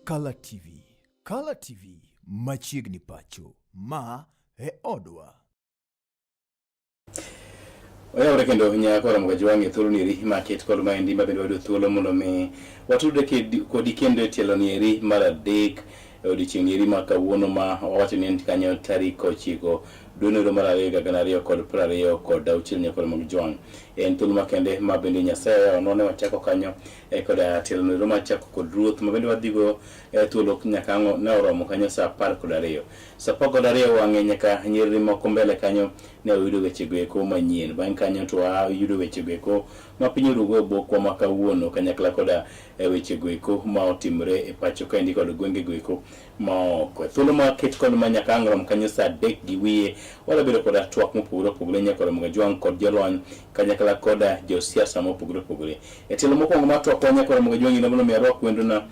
Color TV. Color TV machiegni pacho ma e odwa. Oyawre kendo nyakoro mga jwangi thuolo nieri market kod maendi mabende wadu thuolo mondo mi watude kodi kendo e tielo nieri mar adek odiochieng' nieri ma kawuono ma wawacho ni en kanyo tarik 9 dwe mar ariyo higa 2020 nyakoro mag jwang'. En thuolo makende ma bende Nyasaye onone wachako kanyo koda tielo nieri machako kod ruoth ma bende wadhigo thuolo nyaka ne oromo kanyo saa 12. Saa 12 wang'e nyaka nyiri moko mbele kanyo ne oyudo weche goeko manyien. Bang' kanyo to ayudo weche goeko ma piny orugo bokwa ma kawuono kanyakla koda weche goeko ma otimre e pacho kaendi kod gwenge goeko ma oko. Thuolo ma ket kod ma nyaka ang' rom kanyo saa 3 gi wiye wala bedo koda twak mopogore opogore nyakoro mga jwang' kod jolony kanyakla koda jo siasa mopogore opogore. E tielo mokwongo ma twak nyakoro mga jwang' ino mi arwak wendona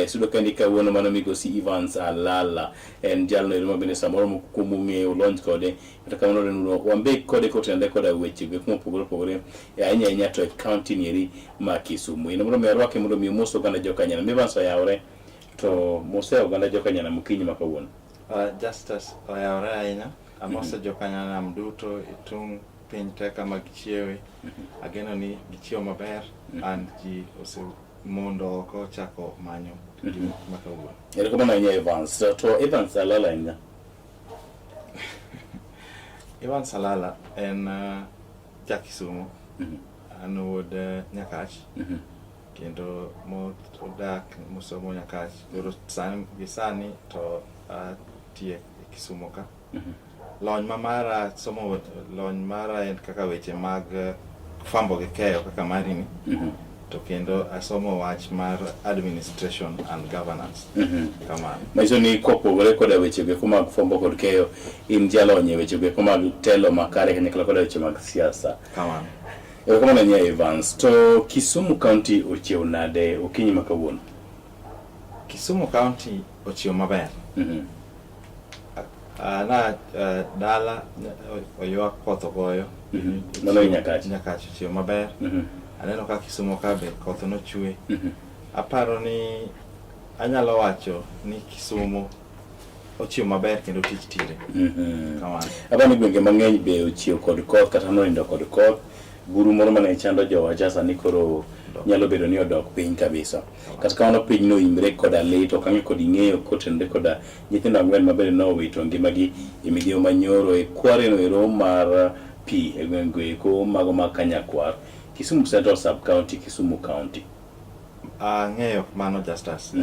sudo kaendi kawuono mano migosi Evans Alala. En jalno ero mabende samoro mokumo ng'eyo lony kode kata kamano renuno wambe kode kotende koda weche goeko mopogore opogore ahinya to e county nieri ma Kisumu. Ino mi arwake mondo mi moso oganda jokanyana. Evans oyawre to mose oganda jokanyana mokinyi ma kawuono. Justice oyawre ahinya. Amose jokanyana mduto itung piny te kama gichiewe. Ageno ni gichiewo maber and ji mondo oko chako manyo ma kawuono. Ere kama na Evans to Evans Alala inga. Evans Alala en Kisumu. An wuod Nyakach. Kendo modak mosomo Nyakach. Koro sani to tie Kisumu ka. Lony mara somo lony mara en kaka weche mag fwambo gi keyo kaka marini. To kendo asomo wach mar administration and governance. Kamano. Maiso ni kopogore koda weche goeko mag fwambo kod keyo in jalony e weche goeko mag telo makare kanyakla koda weche mag siasa. Kamano. Ero kama na Evans to Kisumu County ochiew nade okinyi ma kawuono? Kisumu County ochiew maber. Dala oywa koth ogoyo. Nono Nyakach. Nyakach ochiew maber. Aneno ka Kisumu ka be koth nochwe. Aparo ni anyalo wacho ni Kisumu ochiew maber kendo tich tire. Kamano. Abani gwenge mang'eny be ochiew kod koth kata norindo kod koth. Buru moro mane chando jowacha ni koro nyalo bedo ni odok piny kabisa. Kata kamano piny no imre koda le to kange kod ing'eyo kotende koda nyithindo ang'wen mabende no owito ngimagi e migewo manyoro e kware no ero mar pi e gwenge ko mago ma Kanyakwar. Kisumu Central Sub County, Kisumu County. Ng'eyo mano Justice.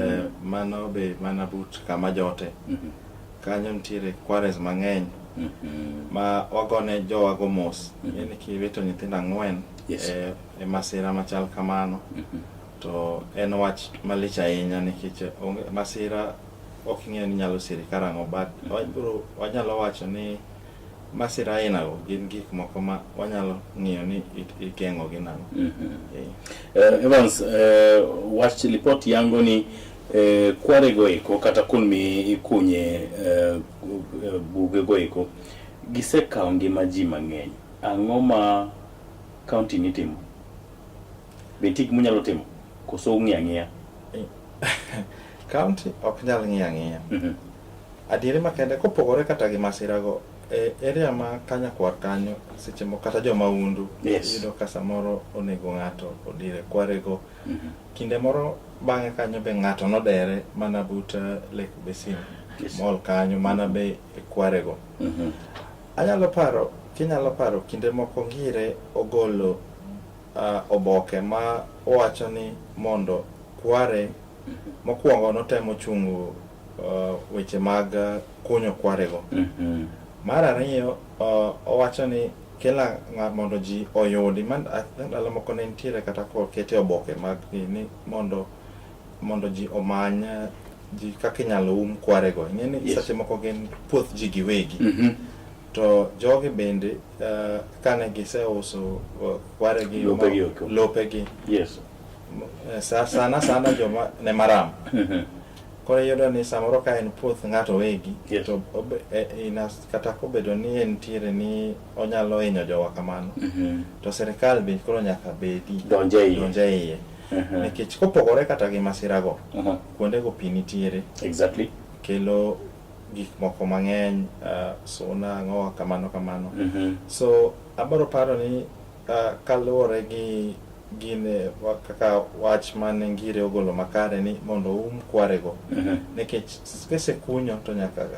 Mano be mana but kama jote. Kanyo ntiere kwares mang'eny. Ma wagone jowago mos. Yani kiwito nyithindo ang'wen e masira machal kamano. To en wach malich ahinya nikech masira ok ing'eyo ni nyalo siri karang'o, but wanyalo wacho ni masira ainago gin gik moko ma wanyalo ng'iyo ni igeng'o gi nang'o. Evans, wach report yango ni kware goeko kata kulmi ikunye buge goeko gisekawo ngima ji mang'eny. Ang'o ma county ni timo? Betik munyalo timo koso ng'iyang'iya? County ok nyal ng'iyang'iya. Adieri makende kopogore kata gi masirago area ma Kanyakwar kanyo seche moko kata joma undu yudo ka samoro onego ng'ato odire kwarego. Kinde moro bang'e kanyo be ng'ato nodere mana but Lake Basin mol kanyo mana be kwarego. Kinyalo paro kinde moko ngire ogolo oboke ma owacho ni mondo kware mokwongo notemo chungo weche mag kunyo kwarego. Mar ariyo owacho ni kila mondo ji oyudi ndalo moko ne ntiere kata kete oboke mag ni mondo ji omany ji kaka inyalo kwarego. Ng'eni seche moko gin puoth ji giwegi. To jogi bende kane giseuso kwaregi lopegi. Sana joma ne maram. Kore yudo ni samoro ka en puoth ng'ato wegi to kata kobedo ni en tiere ni onyalo hinyo jowa kamano. To serikal be koro nyaka bedi donje iye. nikech kopogore kata gi masirago kuondego pi nitiere Exactly. kelo gik moko mang'eny suna ng'owa kamano so abaro paro ni kaluwore gi gine kaka wach mane ngire ogolo makare ni mondo kwarego nikech kese kunyo to nyaka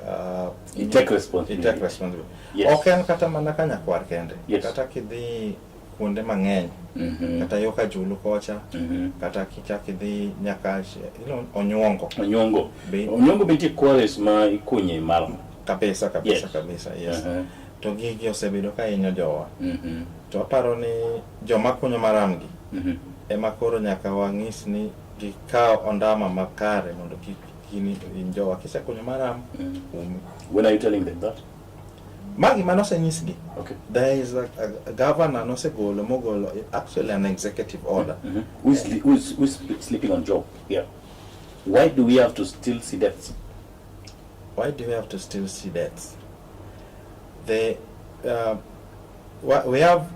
take responsibility. Yes. Ok en kata mana ka nyakwar kende kata kidhi kuonde mang'eny kata yo ka julu kocha kata kichak idhi nyaka onyuongo be nitie kware ma ikunye malam kabisa yes. To gigi osebedo ka hinyo jowa to aparo ni joma kunyo maramgi ema koro nyaka wang'is ni gikaw ondama makare mondo kini jowa kisekunyo maram When are you telling them that? Magi manosenyisgi. Okay. There is a governor mogolo actually an executive order. Who's sleeping on job? Yeah. Why do we have to still see deaths? Why do we have to still see deaths? We have,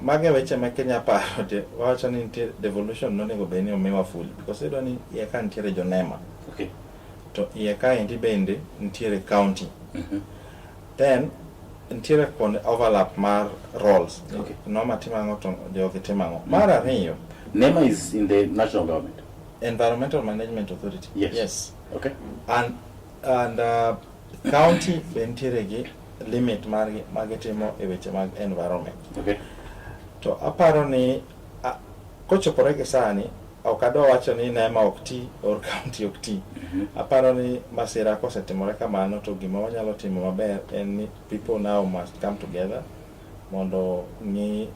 mage weche ma Kenya paro de wacho ni devolution no nego beni omewa full because ido ni ye ka ntiere jonema. Okay. To ye ka endi bende ntiere county. Then ntiere kon overlap mar roles. Okay. Noma timango to jogi timango. Mara ariyo. NEMA is in the national government. Environmental Management Authority. Yes. Okay. And county ntiere gi limit margi magetimo e weche mag environment. Okay. To aparo ni kochopore gi sani ok adwa wacho ni NEMA ok ti or county ok ti. Aparo ni masira kosetimore kamano to gima wanyalo timo maber en ni people now must come together mondo ni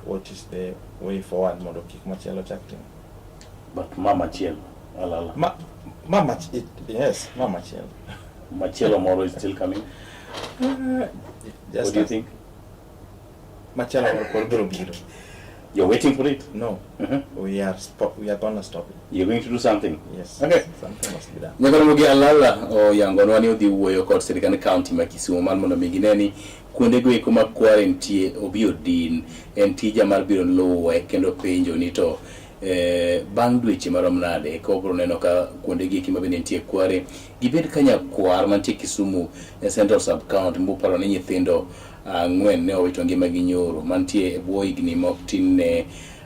what is the way forward mondo kik machielo chak timo. But mama chielo alala. Mama chielo. Machielo moro is still coming. What do you think? Machielo moro biro biro. You're waiting for it? No. We are going to stop it. You're going to do something? Yes. Okay. Something must be done. Nyakoro mugi alala o yangonwa ni odhi wuoyo kod sirikand county ma Kisumu mar mondo migineni kuonde go eko ma kware nitie obiro din en tija mar biro luwe kendo penjo ni to bang' dweche marom nade ko bro neno ka kuonde gi kima bende nitie kware gibed kanya kwar mantie Kisumu Central Sub County mbuparo ni nyithindo ang'wen ne owito ngimagi nyoro mantie e bwo higni mok tin ne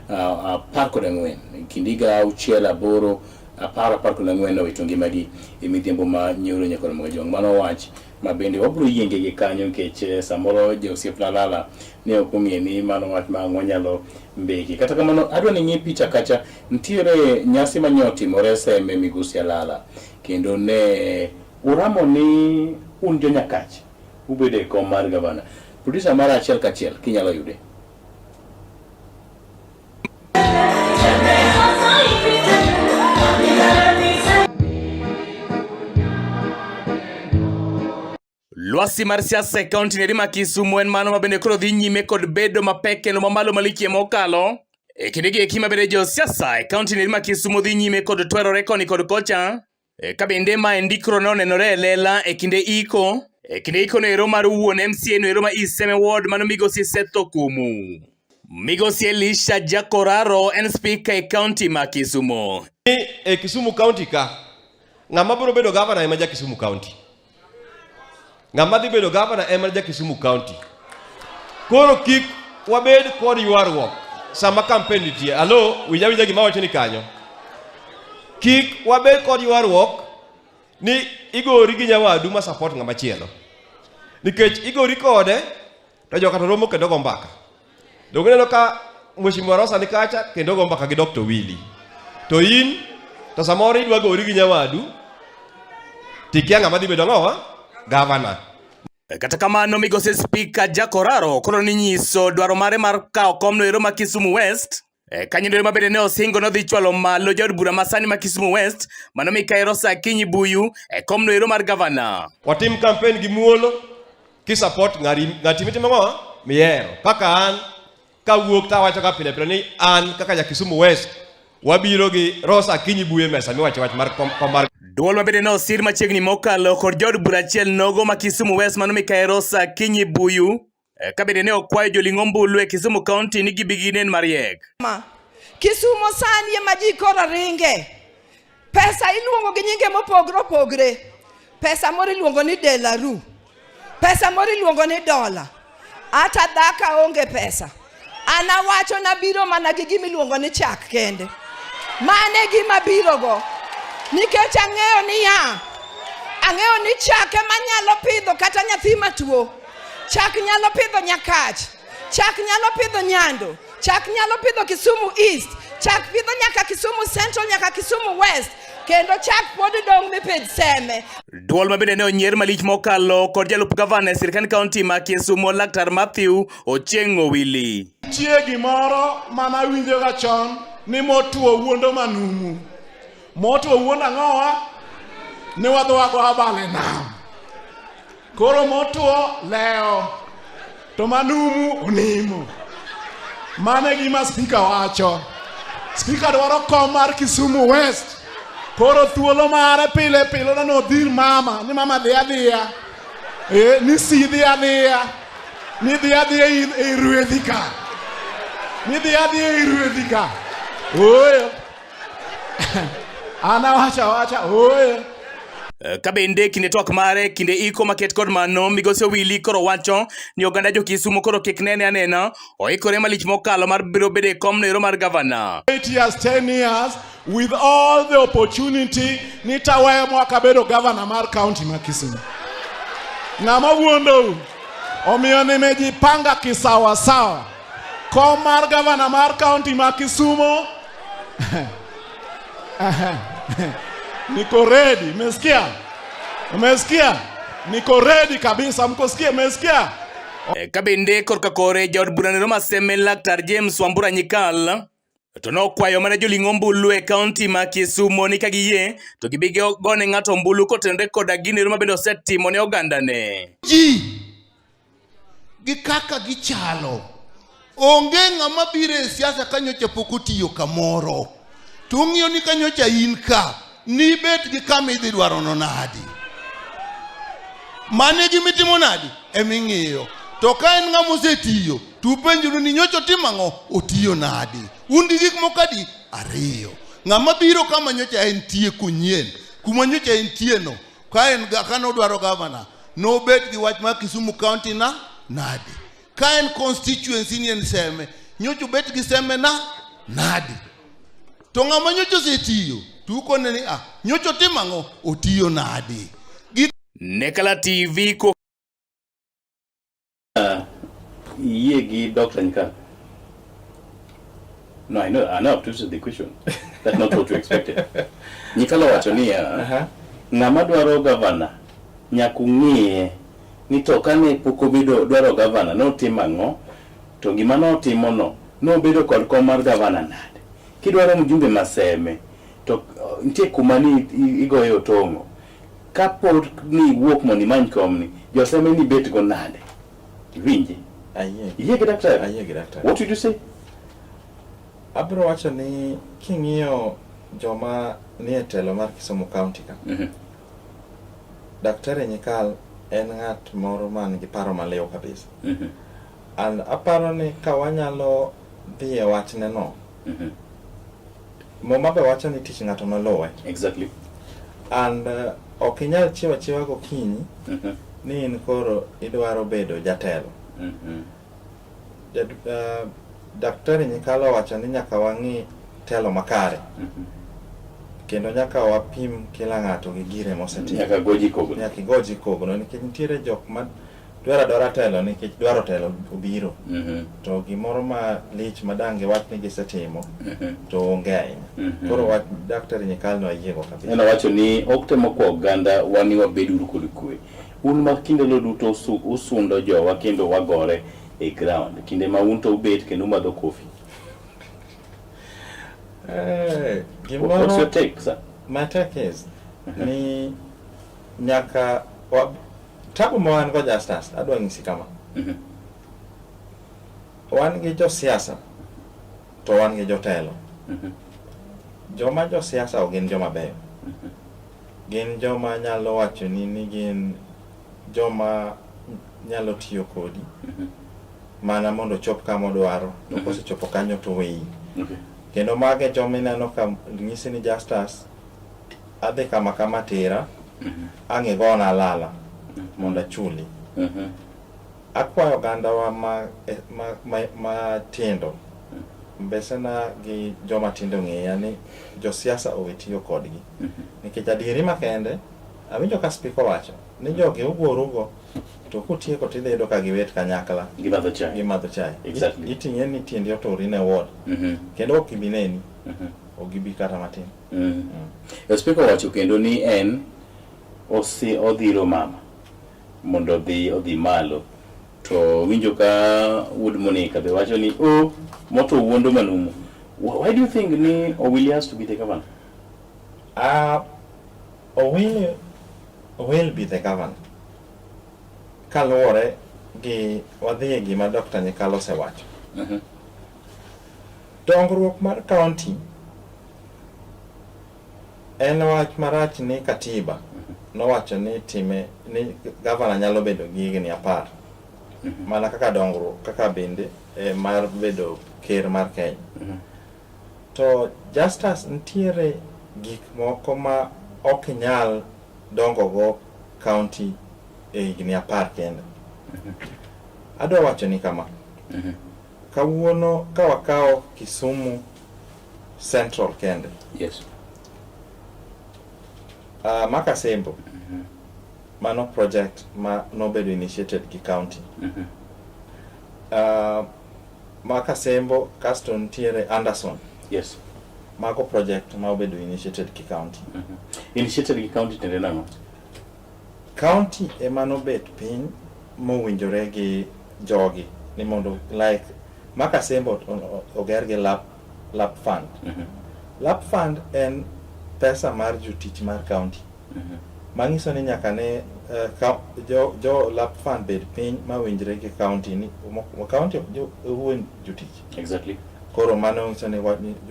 14 kindiga 6 8 14 ne owito ngimagi e midhiambo ma nyoro nyakoro mga jong mano wach ma bende wabro yienge gi kanyo nikech samoro Joseph Lalala ne okong'e ni mano wach ma ng'onyalo mbeki kata kamano adwa ni ng'i picha kacha ntiere nyasi manyotimore seme Migosi Alala kendo ne uramo ni un jo Nyakach ubede kom mar gavana producer mara achiel kachiel kinyalo yude. Lwasi mar siasa e kaunti neri ma Kisumu en mano mabende koro dhi nyime kod bedo mapek kendo mamalo malikie mokalo. E kinde gi eki mabende jo siasa e kaunti neri ma Kisumu dhi nyime kod twerore koni kod kocha. Ka bende ma ndikro ne onenore e lela e kinde iko. E kinde iko no ero mar wuon MCA no ero ma Iseme Ward mano Migosi Seth Okumu. Migosi Elisha Jakoraro en speaker e kaunti ma Kisumu. E Kisumu County ka ng'ama biro bedo governor ema ja Kisumu County. Ng'ama dhi bedo governor ema ja Kisumu County. Koro kik wabed kod ywaruok sama campaign nitie. Alo, wija gima wacho ni kanyo. Kik wabed kod ywaruok ni igori gi nyawadu ma support ng'ama chielo. Nikech igori kode to joka to romo kendo go mbaka. Doguneno ka Mheshimiwa Rosa ni kacha kendo go mbaka gi Dr. Willy. To in to samoro idwa gori gi nyawadu tikia ng'ama dhi bedo ng'owa governor. Kata kamano Migosi Speaker Jakoraro koro ni nyiso dwaro mare mar kawo kom no ero ma Kisumu West. Kanyo ma bende ne osingo no dhi chwalo malo jaod bura masani ma Kisumu West mano Mikael Rosa Akinyi Buyu kom no ero mar governor. Watim campaign gi muolo ki support ng'ati mitimo ng'owa miero. Kaka an kawuok ta wacho ka pile ni an kaka ja Kisumu West wabiro gi Rosa Akinyi Buyu mesa miwacho wach mar komar. Duol ma bende no sir machiegni mokalo kod jaod bura achiel nogo ma Kisumu West mano Mikael Rosa Akinyi Buyu ka bende ne okwayo joling'o ombulu e Kisumu County ni gibiginen mariek. Kisumo sani ema ji koro ringe. Pesa iluongo gi nyinge mopogre opogre. Pesa moro iluongo ni delaru. Pesa moro iluongo ni dola. Ata dhaka onge pesa. Anawacho na biro mana gi gima iluongo ni chak kende. Mane gima biro go. Nikech ang'eyo ni chak ema nyalo pidho kata nyathi matuo. Chak nyalo pidho Nyakach. Chak nyalo pidho Nyando. Chak nyalo pidho Kisumu East. Chak pidho nyaka Kisumu Central nyaka Kisumu West. Kendo chak pod dong mipidh seme. Duol mabende ne onyier malich mokalo kod jalup gavana e sirkand kaunti ma Kisumo Laktar Matthew Ochomo Willy. Tie gimoro mana winjo ga chon ni motuo wuondo manumu. Motuo wuondo ang'owa ni wadwago abale nam. Koro motuo leo to manumu onimo. Mane gima spika wacho. Spika dwaro kom mar Kisumu West. Koro thuolo mare pile pile na nodhir mama. Ni mama dhi adhiya. Ni si dhi adhiya. Ni dhi adhiya i ruedhi ka. Ni dhi adhiya i ruedhi ka. Oyo. Ana wacha oyo. Kabende kinde twak mare kinde iko maket kod mano migosi Willy koro wacho ni oganda jo Kisumo koro kik nene anena oikore malich mokalo mar biro bede kom nero mar gavana. 8 years, 10 years with all the opportunity nitaweyo mwaka bedo gavana mar county ma Kisumu. Ng'ama wuondo omiyo nimejipanga kisawa sawa. Kom mar gavana mar county ma Kisumu. Niko ready, umesikia? Umesikia? Niko ready kabisa, mkosikia, umesikia? Kabende korka kore jaod buranero maseme Laktar James Wambura Nyikal to nokwayo mana joling' ombulu e kaunti ma Kisumo ni kagiyie to gibige gone ng'ato ombulu kotenre koda ginero mabende osetimo ne ogandane. Ji gi kaka gichalo onge ng'ama biro e siasa kanyocha pok otiyo kamoro to ng'iyo ni kanyocha in ka ni bet gi kama idhi dwaro no nadi mane gimitimo nadi eming'iyo to ka en ng'ama osetiyo tu penjuru ni nyocha otimo ang'o otiyo nadi un gi gik moko adi ariyo ng'ama biro kama nyocha entie kunyien kuma nyocha entie no ka en kanodwaro gavana no bet gi wach mar Kisumu County na nadi ka en constituency ni en seme nyocha bet gi seme na nadi to ng'ama nyocha osetiyo tuko neni nyocha otimo ang'o otiyo nadi Nekala TV ko Yegi Dr. Nyikal. No, I know I've twisted the question. That's not what you expected. Nyikal wacho ni ng'ama dwaro gavana nyakung'ie ni to kane pok obedo dwaro gavana notimo ang'o to gima notimo nobedo kod kom mar gavana nade. Kidwaro mjumbe maseme to nitie kuma ni igoyo otongo. Kapo ni wuok mondo imany komni joseme ni bet go nade. Winji. Ayie Daktari. What did you say? Abro wacho ni king'iyo joma ni e telo mar Kisumu County ka. Daktari Nyikal en ng'at moro man gi paro maliw kabisa. And aparo ni ka wanyalo dhi e wachne no. Moma be wacho ni tich ng'ato nolowe. Exactly. And okinyal chiwa gokinyi ni in koro idwaro bedo jatelo. Daktari Nyikal wacho ni nyaka wang'i telo makare. Kendo nyaka wapim kila ng'ato gi gire mosetimo. Nyaka goji kogno. Nyaka goji kogno nikech nitiere jok ma dwaro telo nikech dwaro telo obiro. To gimoro ma lich madange wach ni gisetimo to onge ahinya. Koro Daktari Nyikal no ayiego kabisa. Eno wacho ni oktemo kwa oganda wani wabeduru kod kwe. Un ma kinde lo duto usundo jowa kendo wagore e ground. Kinde ma un to ubet kendo umadho kofi. What's your take, sir? My take is ni nyaka tabu mo wan go justas adwa ng'isi kama. Wan gi jo siasa to wan gi jotelo. Joma jo siasa o gin joma beyo. Gin joma nyalo wacho ni gin joma nyalo tiyo kodi mana mondo chop kama odwaro to kosechopo kanyo to weyi. kendo mage jomineno ka ng'isi ni Justus adhi kama tera ang' igona lala mondo achuli. Akwayo ogandawa ma tindo mbesena gi joma tindo ng'eya ni josiasa owe tiyo kodgi nikech adieri makende awinjo ka spika wacho ni jogi ugorugo to kutieko tidhi yudo ka giwet kanyakla gimadho chai. Exactly. Iting'e ni tiendi otori ne ward kendo ok gibi neni ok gibi kata matin. Spika wacho kendo ni en odhiro mama mondo odhi malo to winjo ka Wood Monica be wacho ni moto wuondo manumu. Why do you think ni Owili has to be the governor? Owili will be the governor kaluwore gi wadhi gima Dr. Nyikalo osewacho. Dongruok mar county en wach marach ni katiba nowacho ni ni governor nyalo bedo gi higni 10 mana kaka dongruok kaka bende mar bedo ker mar Kenya. To Justus nitiere gik moko ma ok nyal dongogo county e higni 10 kende. Adwa wacho ni kama kawuono ka wakao Kisumu Central kende. Yes. Makasembo mano project ma nobedo initiated gi county. Makasembo kasto nitiere Anderson. Yes. Mago project ma obedo initiated gi county. Initiated gi county tende nang'o? County emano bet piny mowinjore gi jogi ni mondo like Makasembo oger gi lap fund. Lap fund en pesa mar jotich mar county. Mangiso ni nyaka ne jo lap fund bed piny mawinjore gi county ni county wuon jotich. Exactly. Koro mano ngiso ni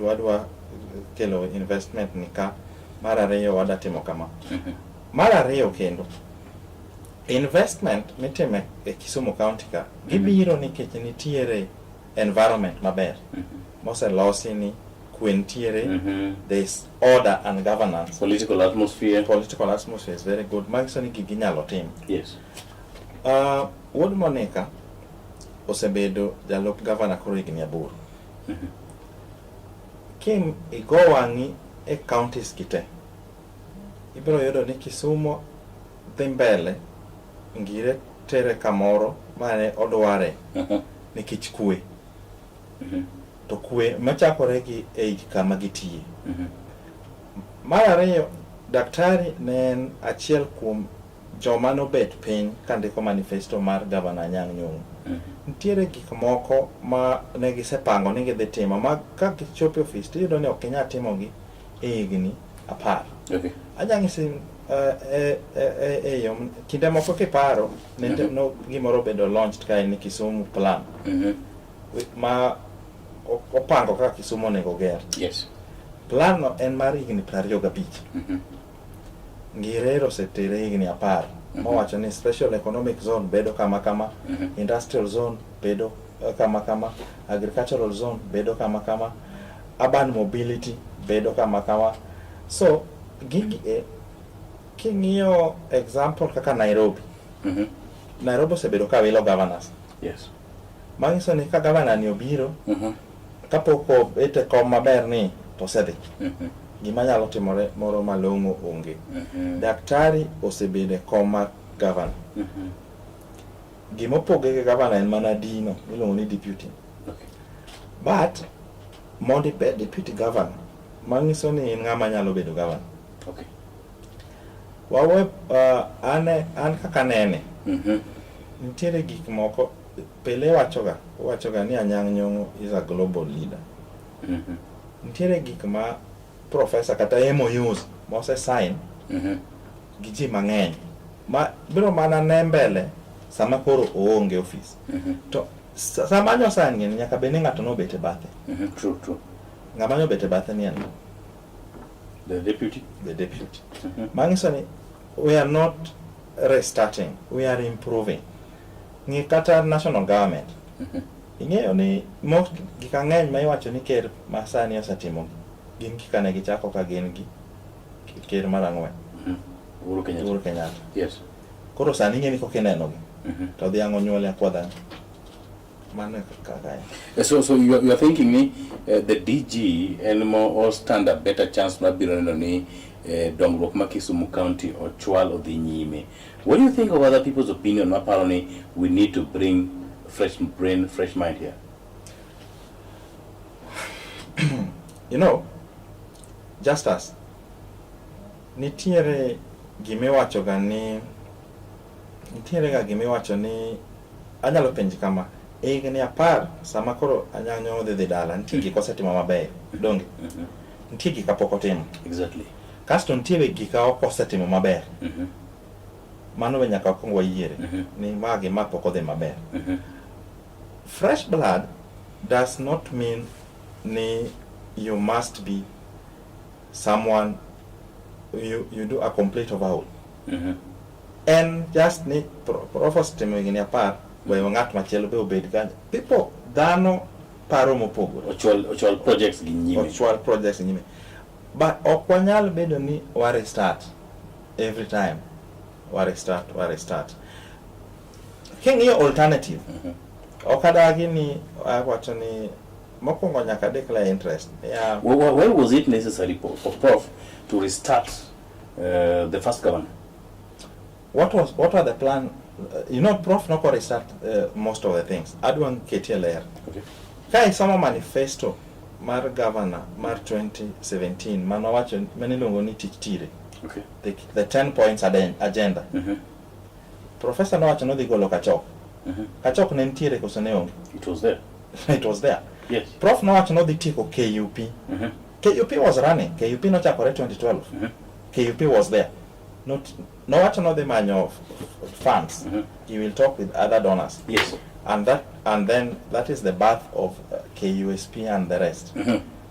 wadwa kelo investment ni ka. Mar ariyo wada timo kama. Mar ariyo kendo investment mitime e Kisumu County ka gibiro nikech nitiere environment maber moselosi ni quentiere there's order and governance. Political atmosphere Is very good. Mangisoni ginyalo tim. Yes. Wood Monica osebedo jalup governor koro higni 8. Kim igo wang'i e counties kite ibiro yudo ni Kisumu dhi mbele ngire tere kamoro mane odware nikech kwe. To kwe machakore gi kama gitie. Mar ariyo daktari ne en achiel kuom joma nobet piny kandiko manifesto mar Governor Anyang' Nyong'o. Nitiere gik moko ma ne gisepango ni gidhi timo ma ka gichopo ofis tiyudo ni ok inyal timogi e higni 10. Okay. Anyang'isi yo kinde moko kiparo no gimoro bedo launched ka en Kisumu plan ma opango kaka Kisumu onego ger. Yes. Plan no en mar higni 25. Ngirero setere higni 10. Mowacho ni special economic zone bedo kama, industrial zone bedo kama, agricultural zone bedo kama, urban mobility bedo kama. So gigi king'iyo example kaka Nairobi. Nairobi osebedo ka wilo governors. Yes. Mangiso ni ka governor ni obiro kapoko ete kom maber ni to sedhi. Gima nyalo timore moro malong'o onge. Daktari osebedo koma governor. Gima opoge gi governor en mana dino miluongo ni deputy. Okay. But mondo ibed deputy governor mangiso ni in ng'ama nyalo bedo governor. Okay. Wawe an kaka nene. Nitiere gik moko Pele wachoga ni Anyang' Nyong'o is a global leader. Nitiere gik ma professor kata MOUs mose sign gi ji mang'eny ma biro mana ne mbele sama koro oonge office. To sama nyo sign ng'eny nyaka beni ng'ato no bete bathe. True. Ng'ama nyo bete bathe ni en The deputy. Mangiso ni we are not restarting, we are improving. Ng'i kata national government ing'eyo ni mok gik ang'eny ma iwacho ni ker ma sani osetimo gin kika ne gichako ka gin gi ker mar ang'wen Uhuru Kenyatta. Yes. Koro sani ing'e ni kokineno gi to dhiang' onyuole akwadha mano kaka So you are thinking ni the DG and more stand a better chance na biro neno ni dongruok ma Kisumu County ochwal odhi nyime. What do you think of other people's opinion? Apparently, we need to bring fresh brain, fresh mind here. You know, just as nitiere gimiwacho ga ni anyalo penji kama higni 10 sama koro anyanyo dhi dala nitie gik osetimo maber donge nitie gik kapok otimo Exactly. Kasto nitie gik osetimo maber mano be nyaka kwong wayiere ni magi mapok odhi maber. Fresh blood does not mean ni you must be someone you do a complete overhaul. And just need profos timo higni 10 we ng'at machielo be obed kanyo. People dhano paro mopogore. Ochwal projects gi nyime. But ok wanyal bedo ni ware start every time. Ware start. King'iyo alternative. Okadagi ni wacho ni mokwongo nyaka declare interest. Yeah. Why was it necessary for Prof to restart the first governor? What were the plan? You know, Prof no restart most of the things. Adwan KTLR. Okay. Kai sama manifesto mar governor mar 2017 mano wacho manilongo ni tich tire. Okay. The 10 points agenda. Professor no wacho no dhi golo kachok. Kachok ne ntiere koso ne onge. It was there. It was there. Yes. Prof no wacho no dhi tieko KUP. KUP was running. KUP no chakore 2012. KUP was there. No wacho no dhi manyo funds. He will talk with other donors. Yes. And then that is the birth of KUSP and the rest.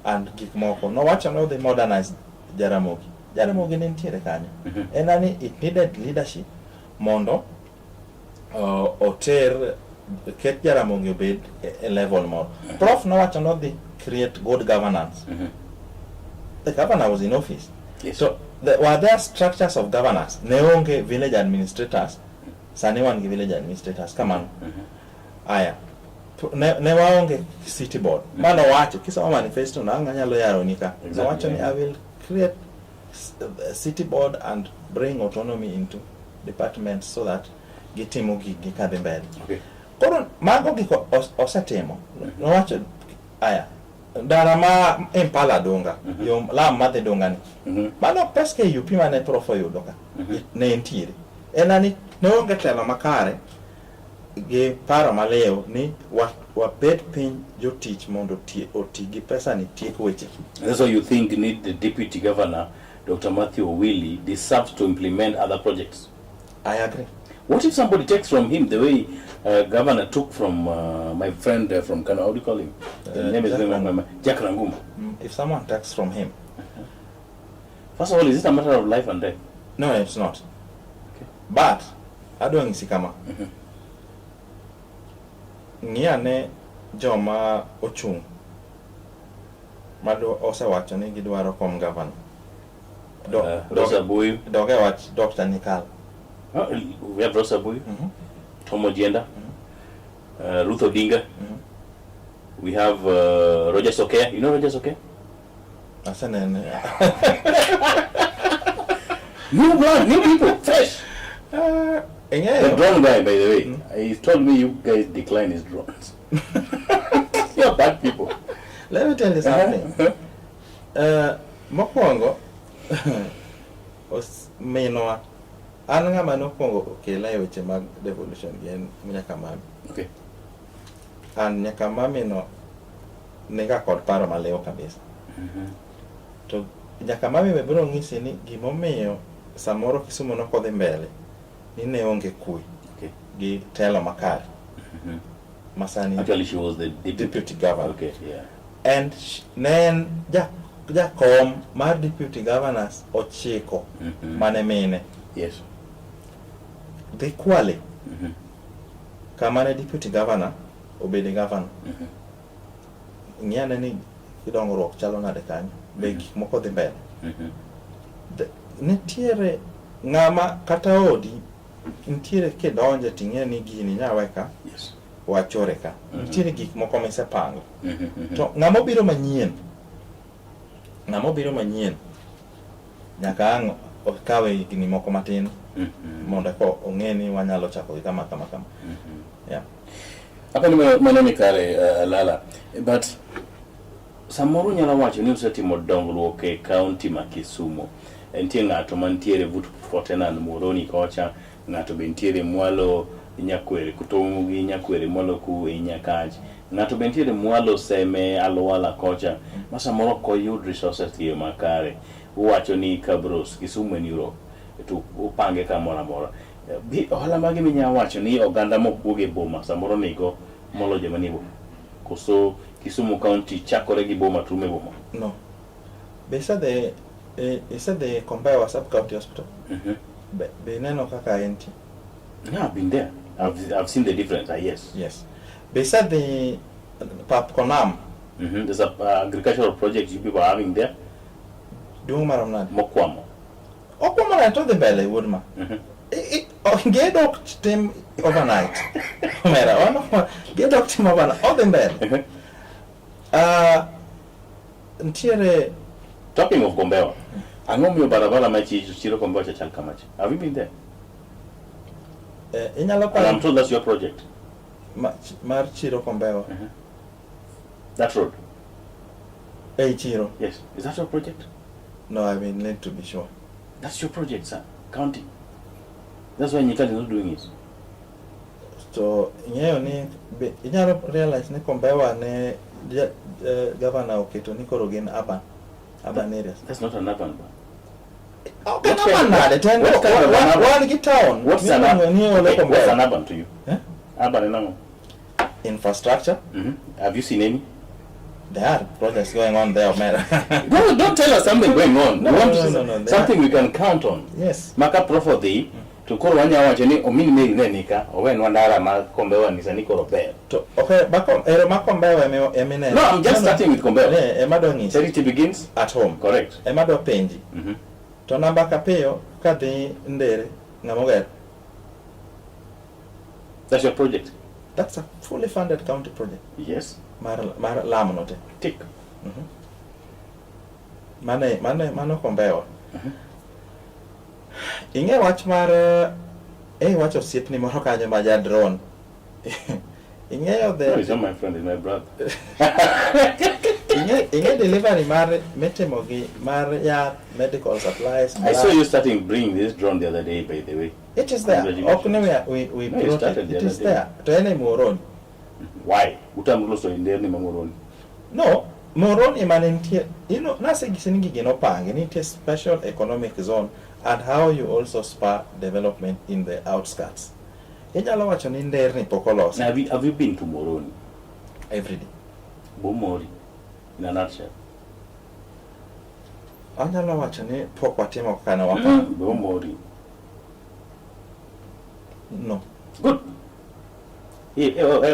And Gikmoko. No wacho no dhi modernize Jaramogi. Jaramogi ne ntiere kanyo. Enani it needed leadership mondo oter ket Jaramogi obed a level more. Prof no wacho no dhi create good governance. The governor was in office. Yes. So were there structures of governance? Neonge village administrators. Sani wan gi village administrators kamano. Aya. Ne waonge city board. Mano wacho kisoma manifesto na nganyalo yaro nika. No wacho ni I will create a city board and bring autonomy into departments so that gitimo gikadhi mbele. Okay. Koro mago giko osetimo. No wacho aya. Ndara ma Impala donga. Yo lam madhe donga ni. Mano peske UP mane Prof yudo ka. Ne ntiere. Enani ne onge telo makare gi paro maleo ni wabed piny jotich mondo oti gi pesa ni tiek weche. And that's why you think need the deputy governor, Dr. Matthew Owili, deserves to implement other projects. I agree. What if somebody takes from him the way governor took from my friend from Kano? How do you call him? The name is Jack Ranguma. If someone takes from him. First of all, is it a matter of life and death? No, it's not. Okay. But adong isikama. Ng'iane joma ochung' mado osewacho ni gidwaro kom governor. Rosa Boyu. Doge wach Dr. Nikal. We have Rosa Boyu, Tomo Jenda, Ruth Odinga. We have Roger Soke. You know Roger Soke? New blood, new people, fresh. The drone guy, by the way, he told me you guys decline his drones. You're bad people. Let me tell you something. Mokwongo, minoa, an ng'ama nokwongo okela e weche mag devolution gen Nyakamami. Okay. An Nyakamami no nega kod paro maleo kabisa. To Nyakamami be biro ng'isi ni gimomiyo samoro Kisumu nokodhi mbele ni ne onge kwe. Okay. Gi telo makare. Masani. Actually, she was the deputy governor. Okay, yeah. And then jakom mar deputy governors ochiko mane mine. Yes. They kwale. Kamane deputy governor obede gavana. Ng'iyane ni kidongruok chalo nade kanyo. Be gik moko dhi mbele. Nitiere ng'ama kata odi nitiere kidonje ting'e ni gini nyawe ka wachore ka. Nitiere gik moko misepango. To ng'ama obiro manyien nyaka ang' okawe higni moko matin mondo ko ong'e ni wanyalo chako gi kama. Yeah. Apa ni maneno kare Lala, but samoro nyalo wacho ni usetimo dongruok e kaunti ma Kisumu. Entie ng'ato mantiere but Fortenan Moroni kocha, ng'ato be ntiere mwalo Nyakwere kutongu gi Nyakwere mwalo ku e Nyakach, ng'ato be ntiere mwalo Seme Alwala kocha. Ma samoro ko yud resources tie makare. Uwacho ni Kabros Kisumu en Europe to upange kamora mora. Ohala mage minya wacho ni oganda mokuoge boma samoro nigo molo jamanibo. Koso Kisumu County chakore gi boma tume boma. No. Besa de the Kombewa sub-county hospital. Be neno kaka enti. Yeah, I've been there. I've seen the difference. Yes. Yes. Besa the Pap Konam. There's a agricultural project you people are having there. Dung maramnad. Mokwamo. Okwamo na to the bele woodma. Get up them overnight. Mera, get up them overnight. All them bele. Ntiere. Talking of Kombewa, angomyo barabara machi chiro Kombewa cha Chalkamachi. Have you been there? And I'm told that's your project. Mar chiro Kombewa. That road. Hey chiro. Yes. Is that your project? No, I mean need to be sure. That's your project, sir. County. That's why Nyikali is not doing it. So, you realize ni Kombewa ne governor oketo ni koro gin urban areas. That's not an urban one. Okay, what kind of town? What's an urban to you? Urban in Infrastructure? Have you seen any? There are projects going on there, man. No, don't tell us something going on. No. Something we can count on. Yes. Maka profodi to call one yawa jeni o mini meri nenika o when wandara ma Kombewa ni saniko robe. Okay, Kombewa emine. No, I'm just starting with Kombewa. Emadongi. Charity begins at home. Correct. Emado penji. To namba kapeyo kadi ndere ngamoger. That's your project. That's a fully funded county project. Yes. Mar lamonote. Tick. Mano Kombewa. Inge wach mar wach osiepni moro kanyo ma ja drone. Inge the No, he's not my friend, he's my brother. Inge delivery mar metemogi mar medical supplies. I saw you starting bringing this drone the other day, by the way. It is there. We brought it. It is there. To any Moron. Why? Utamrulo so in there ni Moron. No, Moron imanentie. Nase gisinigi ginopang. It is special economic zone and how you also spur development in the outskirts. Enyalo wacho ni nder ni pokolos. Have you been to Moroni? Every day. Bomori. In a nutshell. Anyalo wacho ni pok watimo kana wapa. Bomori. No. Good.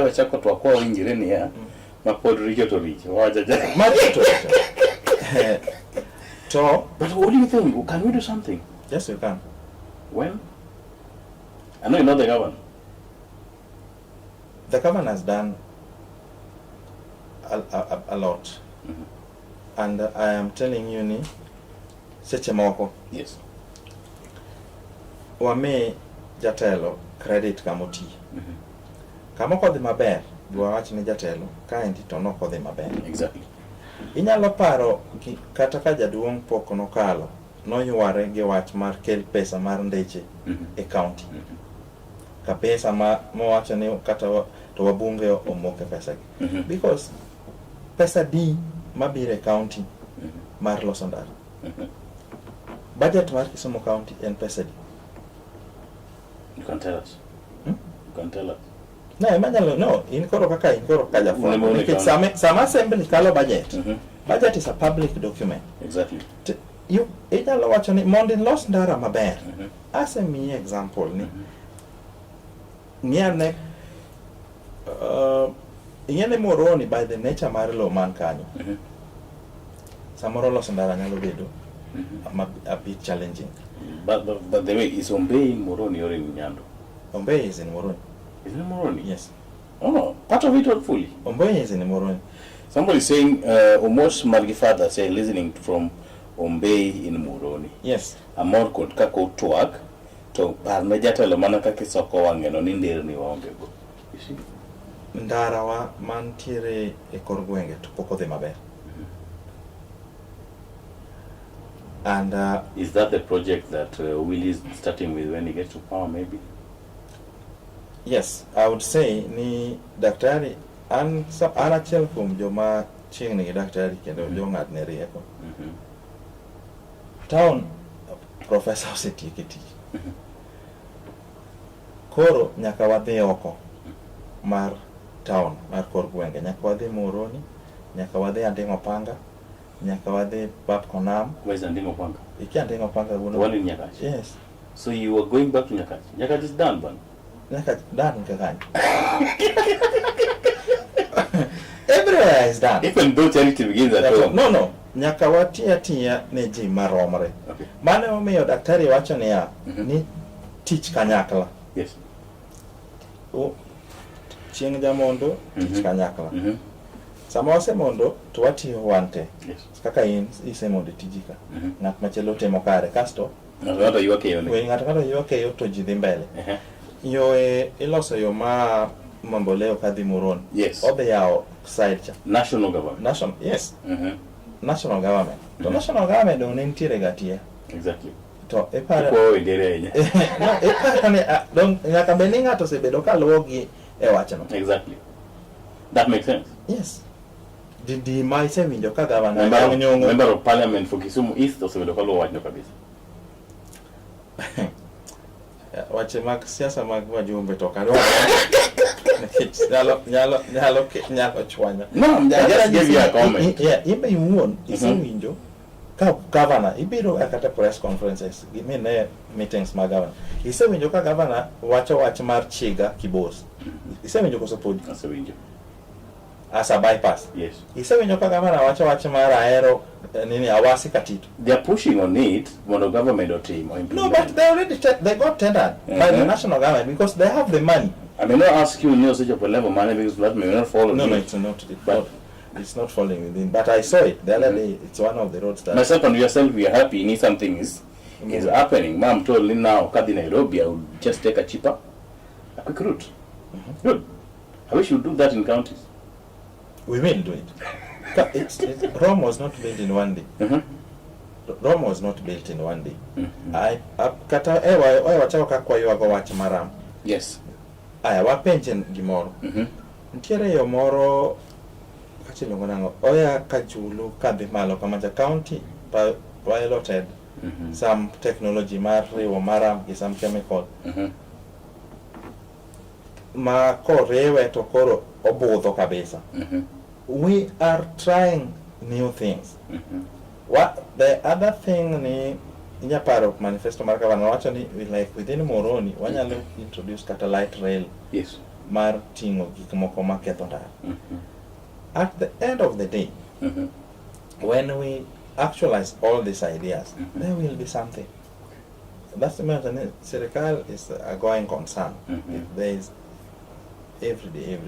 Wachako tu kwa winjire ni ya. Mapod richo to richo. Maricho. So, but what do you think? Can we do something? Yes, you can. When? I know you're not the governor. The governor has done a lot. And I am telling you, ni seche moko. Yes. Wame jatelo credit kamoti. Kamoko dhi maber, wawach ni jatelo, kaendi to noko dhi maber. Exactly. Inyalo paro kata ka jaduong' pok nokalo, noyware gi wach mar kel pesa mar ndeche e county. Ka pesa mowacho ni kata to wabunge omoke pesa gi. Because pesa di mabire county mar loso ndara. Budget mar Kisumu County en pesa di. You can tell us. You can tell us. No, in koro kaka jafwambo. Sama assembly kalo budget. Budget is a public document. Exactly. Inyalo wacho ni mondo ilos ndara maber. Asemiyi example ni. Ng'iane ing'ene Moroni by the nature mar lo man kanyo. Samoro loso ndara nyalo bedo a bit challenging. But the way is Ombei in Moroni or in Nyando? Ombei is in Moroni. Is it Moroni? Yes. Oh, part of it all fully. Ombei is in Moroni. Somebody saying, almost Margifada say listening from Ombei in Moroni. Yes. Amor kod kako tuak to parne jatelo mana kaka soko wangeno ni nderni waongego. You see? Ndara wa mantiere e kor gwenge to pok odhi maber. And is that the project that Willie is starting with when he gets to power, maybe? Yes, I would say ni daktari an achiel kuom joma chiegni gi daktari kendo jong'adne rieko. Town professor osetieke tich. Koro nyaka wadhi oko mar town mar kor gwenge, nyaka wadhi Moroni, nyaka wadhi Anding'o Panga, nyaka wadhi Pap Konam. Where's Anding'o Panga? Iki Anding'o Panga The one in Nyakach? Yes. So you were going back to Nyakach? Nyakach is done, man. Nyakach done kakany. Everywhere is done. Even though charity begins at home. No. Nyaka watia ne ji maromre. Okay. Mane omiyo daktari wacho niya ni tich kanyakla. Yes. Chieng' jamondo tich kanyakla. Sama wasemondo to watiyo wante. Yes. Kaka in isemondo tijika. Ng'at machielo timo kare kasto ng'ato yuakeyo ne. Ng'ato yuakeyo to ji dhi mbele. Yo iloso yo ma Mamboleo kadhi Moroni. Yes. Odhi yawo side cha. National government. Yes. National government. To national government dong ne nitiere gatie. Exactly. To ipare. Ko idere nya. No, ipare ne dong nyaka beni ng'ato osebedo kaluwo gi e wachno. Exactly. That makes sense. Yes. Didi ma isewinjo ka governor nyongo. Member of Parliament for Kisumu East osebedo kaluwo wachno kabisa. Wache mag siasa mag wajumbe to karo. Nyalo chwanya. No, I just give you a comment. Yeah, ibe iwuon isewinjo ka governor ibiro kata press conferences gimene meetings mag governor. Isewinjo ka governor wacho wach mar chiga kibos. Isewinjo koso pod? Isewinjo. As a bypass. Yes. Isewinjo ka governor wacho wach mar ahero nini awasi katito. They are pushing on it when the government or team or implement. No, but they already they got tendered by the national government because they have the money. I may not ask you such a level money because that may not fall. No, it's not. It's not falling within. But I saw it the other day. It's one of the roads that. Myself and yourself, we are happy. You need something is happening. Mom told me now, Kadi Nairobi, I would just take a quick route. Good. I wish you would do that in counties. We will do it. Rome was not built in one day. Rome was not built in one day. Kata wachao kakwa yuago wach maram. Yes. Aya wapenjen gimoro. Ntiere yo moro kachilongo nango. Oya kajulu kadhi malo kamaja county piloted some technology riwo maram gi some chemical. Ma korewe to koro obudho kabisa. We are trying new things. What the other thing ni inyaparo manifesto mar governor wacho ni like within Moroni wanyalo introduce kata light rail. Yes. Mar tingo gik moko maketho ndara. At the end of the day, when we actualize all these ideas, there will be something. That's the matter. Serikal is a going concern. There is every day.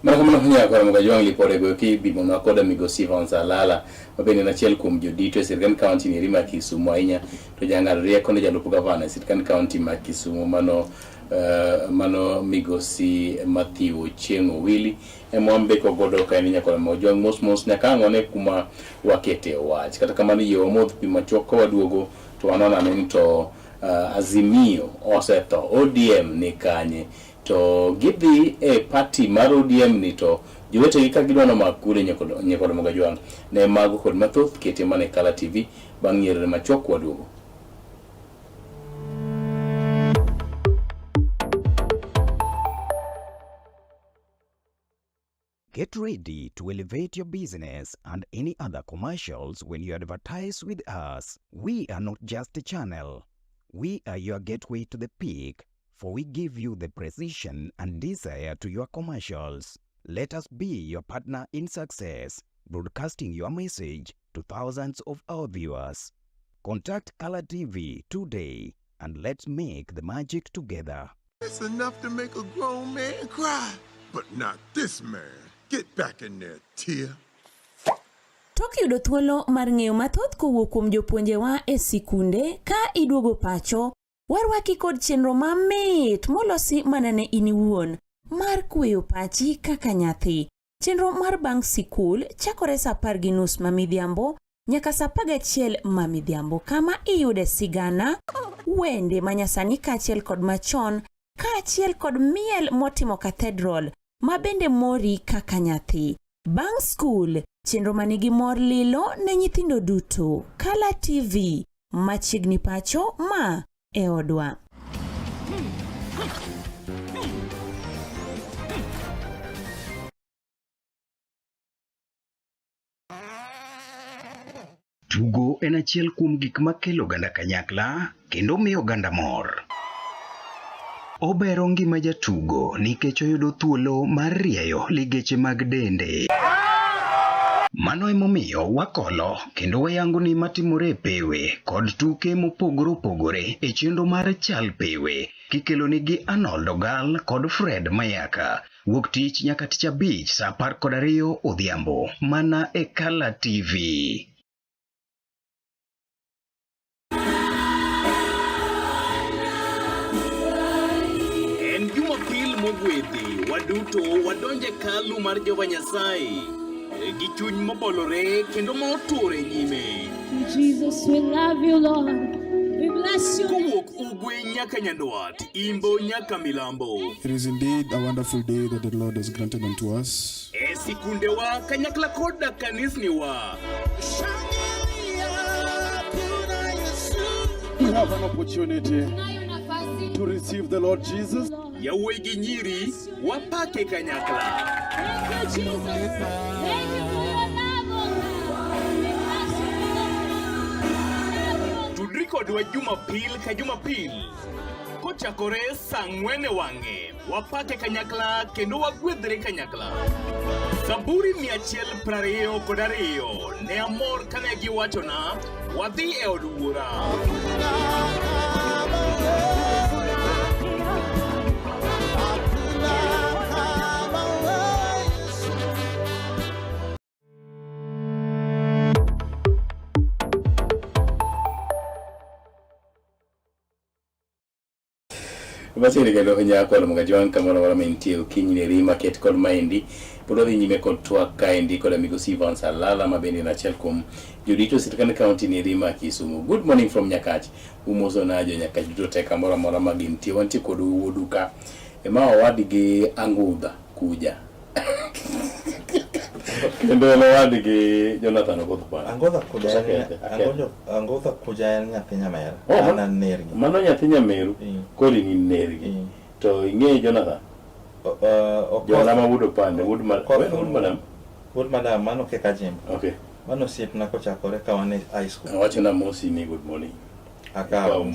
Marakamana hunya kwa mga juang lipore goki bimo makoda migosi vansa lala mabeni na chel kum jodito sirkan county ni rima Kisumu ainya to janga ria konde jalupu gavana sirkan county ma Kisumu mano migosi Matthew Ochomo Willie emwambe ko godo ka ninya kwa mojuang mos nyakango ne kuma wakete wach kata kama ni yo moth pima choko waduogo to wanona nento Azimio oseto ODM ni kanye to gidhi party mar ODM ni to jowete gi ka gidwano mag Kure nyakodo Mogajwang ne mago kod mathoth kete mane Kala TV bang' nyerere machok waduogo. Get ready to elevate your business and any other commercials when you advertise with us. We are not just a channel. We are your gateway to the peak, for we give you the precision and desire to your commercials. Let us be your partner in success, broadcasting your message to thousands of our viewers. Contact Color TV today and let's make the magic together. It's enough to make a grown man cry, but not this man. Get back in there, tear. Tok yudo thuolo mar ng'eyo mathoth kowuok kuom jopuonjewa e sikunde ka iduogo pacho, warwaki kod chenro mamit molosi mana ne in iwuon mar kweyo pachi kaka nyathi. Chenro mar bang' sikul chakore saa 10:30 mamidhiambo nyaka saa 11 mamidhiambo, kama iyude sigana, wende manyasani kaachiel kod machon, kaachiel kod miel motimo cathedral mabende mori kaka nyathi. Bang' skul, chenro manigi mor lilo ne nyithindo duto. Color TV, machiegni pacho ma e odwa. Tugo en achiel kuom gik makelo oganda kanyakla kendo miyo oganda mor. Obero ngima jatugo nikech oyudo thuolo mar rieyo ligeche mag dende. Mano emomiyo wakolo kendo wayango ni matimore e pewe kod tuke mopogore opogore e chenro mar chal pewe kikelo nigi Arnold Ogal kod Fred Mayaka. Wuok tich nyaka tich abich saa 12 odhiambo mana e Color TV. En Jumapil mogwedhi, waduto wadonje kalu mar Jehova Nyasaye gi chuny mobolore kendo motore nyime. Jesus, we love you, Lord. We bless you. Kowuok ugwe nyaka nyandwat, imbo nyaka milambo. It is indeed a wonderful day that the Lord has granted unto us. E sikundewa kanyakla koda kanisniwa. We have an opportunity to receive the Lord Jesus. Yawuoyi gi nyiri wapake kanyakla. Thank you, Jesus. Thank you for your love, oh God. Tudri kodwa Jumapil ka Jumapil. Kochakore saa 4 wang'e, wapake kanyakla kendo wagwedhre kanyakla. Zaburi 122 ne amor kane giwachona wadhi e od wuora. Basiri kendo nyako na mugajwan kamoro moro mentie okinyi ne market kod maendi polo dhi nyime kod twak kaendi kod amigo Sivan Salala mabende na achiel kuom jodito sirkand county ne Rima Kisumu. Good morning from Nyakach. Umoso na jo Nyakach duto te kamoro moro magintie wantie kod wuoduka ema owadgi Angudha kuja. Kendo owadgi Jonathan Ogothpan. Angudha kuja en nyathi Nyamera. Ana nergi. Mano nyathi Nyameru. Kodi ni nergi. To ing'e Jonathan? Jona ma wudo pande, wood madam. Wood madam mano keka Jim. Okay. Mano siep na kochakore ka wan e high school. Wacho na mosi ni good morning. Akawo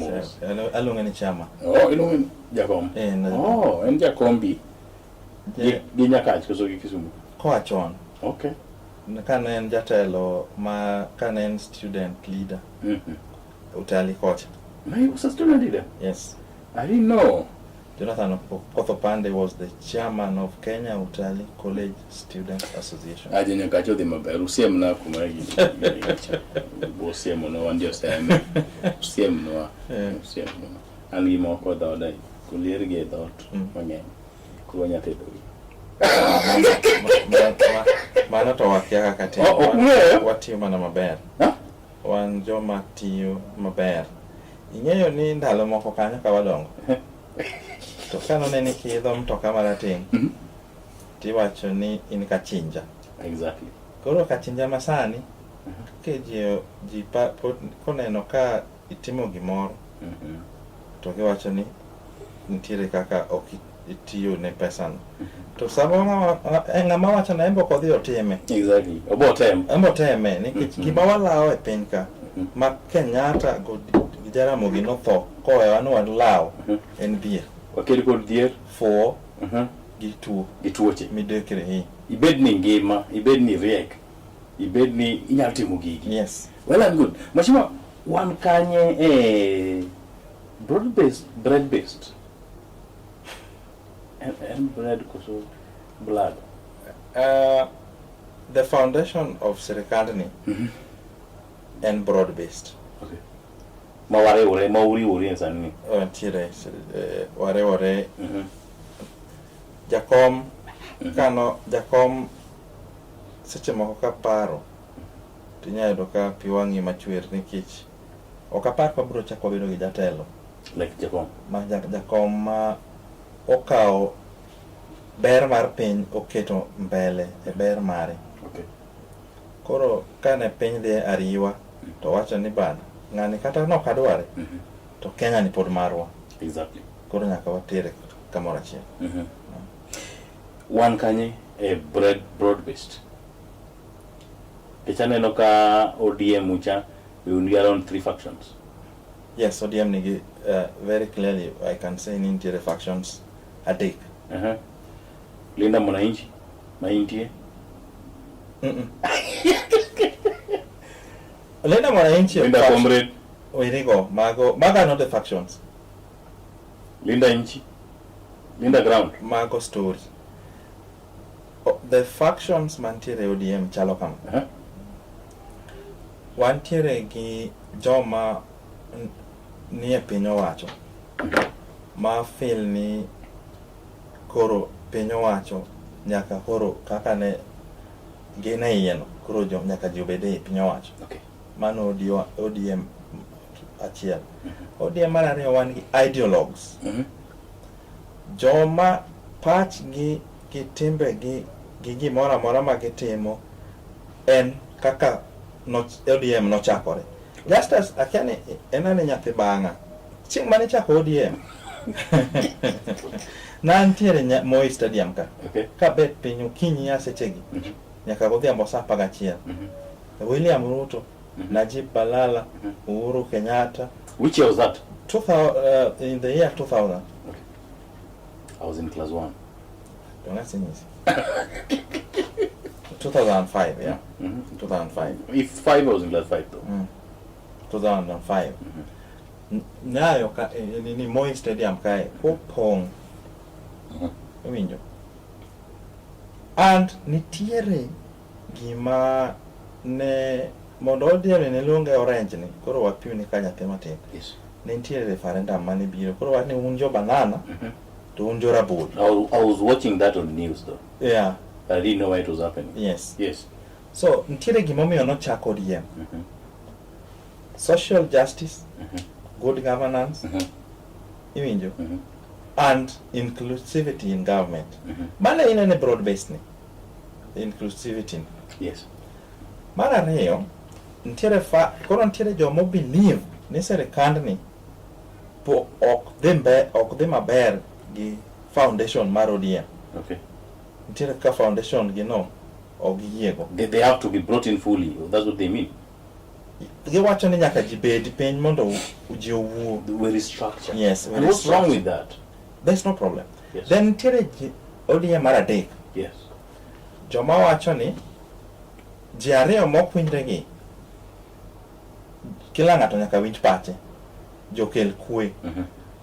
alonge ni chama. Oh, ilonge Jakom. Oh, en Jakombi. Gi Nyakach koso gi Kisumu. Koa chon. Okay. Kana en jatelo ma kana en student leader. Utali coach. He was a student leader? Yes. I didn't know. Jonathan Ogothpan was the chairman of Kenya Utali College Student Association. Aje Nyakacho de maber usiem na kuma gi. Bosiem no wandio seme. Usiem no. Usiem no. An gi moko dodai. Kulier ge dot mang'eny. Kuro nyatedo. Mana to wakia kati. Watio mana maber. Wan joma tiyo maber. Ing'eyo ni ndalo moko kanyo ka wadongo. To kano neni kidho mtoka marating. Tiwacho ni in kachinja. Exactly. Koro kachinja masani. Ke ji koneno ka itimo gimoro. To giwacho ni nitiere kaka itiyo ne pesa. To sama ng'ama wacho na embo kodhi otime. Exactly. Obo teme nikech gima walao e piny ka ma Kenyatta go Jaramogi no tho koe wan lao en dhier. Wakeli kod dhier for gi tuo gi tuoche midekre ibed ni ngima, ibed ni riek, ibed ni inyalo timo gigi. Yes. Well and good. Mashima, wan kanye broad based, bread based. And bread koso blood. The foundation of Serikandani and broad based. Okay. Maware ore, mauri ore nsani. Tire ware ore. Jakom kano jakom seche moko ka paro tinya yudo ka piwangi machwer nikech ok apar ka biro chako bedo gi jatelo like jakom ma okawo ber mar piny oketo mbele e ber mare. Okay. Koro kane piny dhi ariwa to wacho ni bana ng'ani kata no kadware to Kenya ni pod marwa. Exactly. Koro nyaka watere kamoro achiel. Wan kanye broad based. Echaneno ka ODM ucha we around 3 factions. Yes, ODM nigi very clearly I can say in interior factions adek. Linda Mwananchi maintie. Linda Mwananchi Linda Comrade Oirigo maga not the factions. Linda Inchi, Linda Ground mago story. The factions mantiere ODM chalo kama. Wantiere gi joma ni e piny owacho ma feel ni koro piny owacho nyaka koro kaka ne gin e iye no koro nyaka ji obed e piny owacho. Okay. Mano ODM achiel. ODM mar ariyo wan gi ideologues. Joma pachgi gi timbegi gi gimoro amora ma gitimo en kaka ODM nochakore. Just as akiani enane nyathi bang'a chieng' mane chako ODM nantiere Moi Stadium ka. Okay. Ka bet piny okinyi ya sechegi nyaka godhiambo saa 11. William Ruto, Najib Balala, Uhuru Kenyatta. Which year was that? In the year 2000. Okay. I was in class 1. Don't ask me. 2005, yeah. 2005. If 5 I was in class 5 though. 2005. Nayo ka ni Moi Stadium kae opong. Winjo. And nitiere gima ne mondo ODM ne luonge orange ni koro wapiu ni kanya tema tek. Yes. Ne nitiere referendum mane biro koro watni unjo banana to unjo rabolo. I was watching that on news though. Yeah. I didn't know why it was happening. Yes. Yes. So nitiere gima omiyo nochako ODM. Social justice, good governance, iwinjo, and inclusivity in government. Mane inene broad based ni. Inclusivity. Yes. Mar ariyo koro nitiere jomo believe ni serikand ni po ok dhi maber gi foundation mar ODM. Okay. Nitiere ka foundation gi no ok giyiego. They have to be brought in fully. That's what they mean. Giwacho ni nyaka ji bed piny mondo ji owuo. We restructure. Yes. And what's wrong with that? There's no problem. Yes. Then nitiere ODM mar adek. Yes. Joma wacho ni ji ariyo mokwinjre gi kila ng'ato nyaka winj pache. Jokel kwe.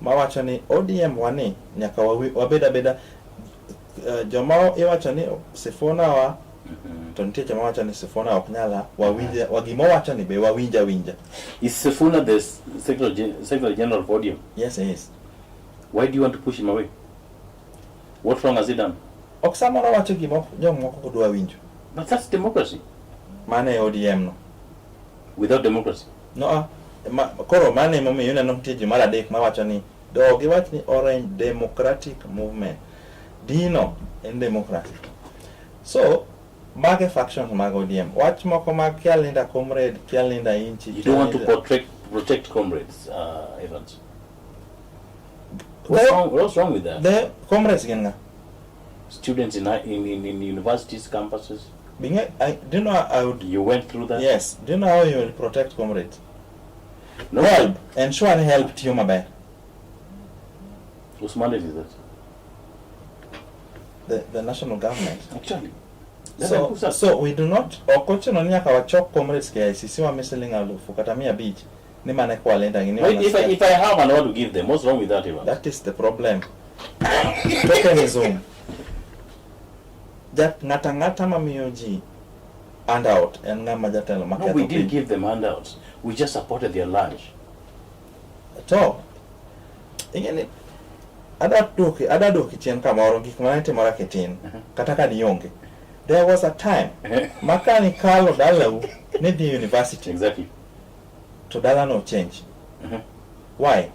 Ma wacho ni ODM wani nyaka wabed abeda joma iwacho ni Sifuna wa to nitie joma wacho ni Sifuna ok nyala wawinja wagimo wacho ni be wawinja. Is Sifuna the Secretary General of ODM? Yes, he is. Why do you want to push him away? What wrong has he done? Ok samoro wacho gimo jomoko kodwa winjo. But that's democracy. Mane ODM no. Without democracy? No. Koro mane momiyo neno nitie ji mar adek ma wacho ni do giwach ni Orange Democratic Movement. Dino en democracy. So mage factions mag ODM. Wach moko mag Kia Linda Comrade, Kia Linda Inchi. You don't want to protect comrades, Evans. What's wrong with that? The comrades gin nga? Students in universities, campuses. Do you know how I would... You went through that? Yes. Do you know how you will protect comrades? No. Help. Ensure and help to you, my bad. Whose mandate is that? the national government. Actually. So we do not okochuno ni nyaka wachok comrades KICC wa misiling alufu kata 500 ni mane kwa lenda ngini. If I have an order to give them, what's wrong with that even? That is the problem. Tokenism. That ngata mamiyo ji handout and ngama jatelo maketho. No, we didn't give them handouts. We just supported their lunch. To ingeni adaduoki chien kamoro gik mane timore kitin kata ka dionge. There was a time makani kalo dalau ni the university. Exactly. To dala no change. Why?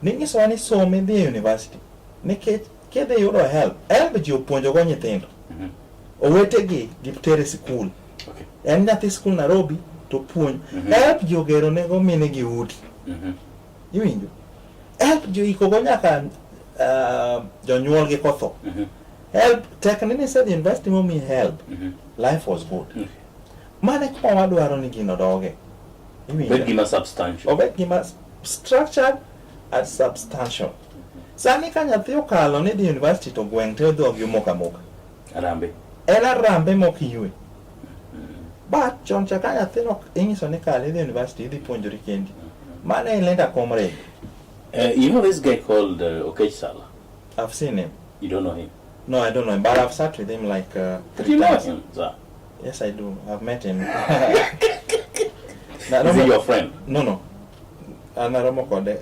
Ningiso wani some the university. Nikech kede yudo help ji opuonjo go nyithindo. Owetegi gitere school. Okay. En nyathi school Nairobi to puonj. Help ji ogero nego mine gi udi. Iwinjo? Help ji ikogo nyaka jonyuol gi kotho. Help technically said the university me help. Life was good. Mane kwa wadwaro ni gino doge. Obed gima substantial. Obed gima structured and substantial. Sani ka nyathi okalo ni the university to gweng' te odho gi moka. Arambe. Ela rambe mokiywe. But chon cha ka nyathi no inyiso ni kale the university idhi puonjori kendi. Mane lenda comrade. You know this guy called Ochomo? I've seen him. You don't know him? No, I don't know him, but I've sat with him like 3 Do you know times. him, sir? Yes, I do. I've met him. Is he your friend? No. Anaromo kode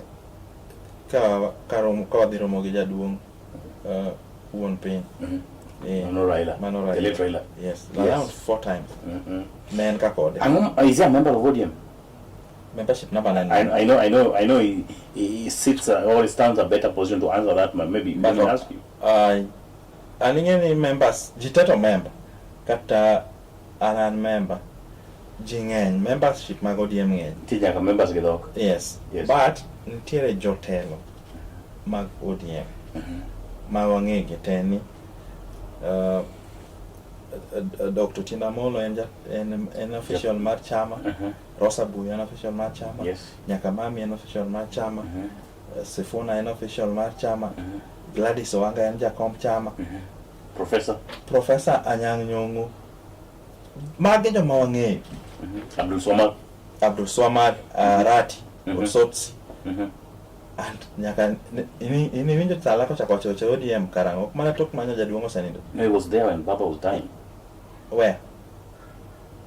ka wadhi romo gi jaduong' wuon piny. Mano Raila. The late Raila. Yes, around 4 times. Men ka kode. Is he a member of ODM? Membership number 9. I know he sits or he stands a better position to answer that, maybe let me ask you. Aningeni members, jiteto member kata anan member jing'eny membership mag ODM ng'eny. Tijaka members gidok. Yes. But nitiere jotelo mag ODM ma wang'e gi teni Dr. Tindamolo en official mar chama. Rosa Buya en official mar chama. Yes. Nyakamami en official mar chama. Sifuna en official mar chama. Gladys Owanga en jakom chama. Professor Anyang' Nyong'o. Magi joma wang'eyo. Abdul Swamad Rati Osotsi. And nyaka ini winjo tala ko chako chocho ODM karango mana tok manyo jaduong' osenindo. No, he was there when Baba was dying. Where?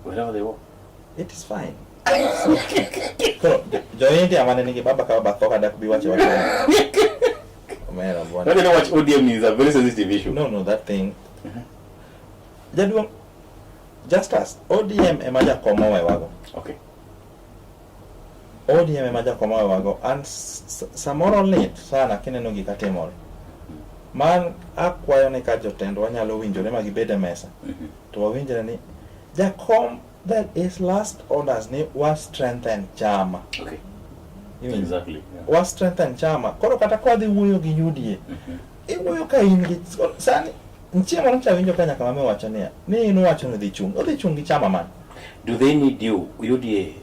Wherever they were. It is fine. Koro jo India mane nigi baba ka baba tho kada kubi wache wache. Omera bwana. I don't know what ODM is, a very sensitive issue. No, that thing. Jaduong' just as ODM emaja komo wewago. Okay. ODM emaja komo wewago and samoro lit sana kineno gik atimore. Man akwayo ni ka jotend wanyalo winjore ma gibede mesa. To wawinjore ni jakom that is last orders ni was strengthen chama. Okay. Exactly. Yeah. Was strengthen chama. Koro kata kwa dhi wuoyo gi UDA. Iwuoyo ka in gi sani nchiemo ncha winjo kanya kama mewacho ni in wacho ni dhi chung gi chama man. Do they need you, UDA,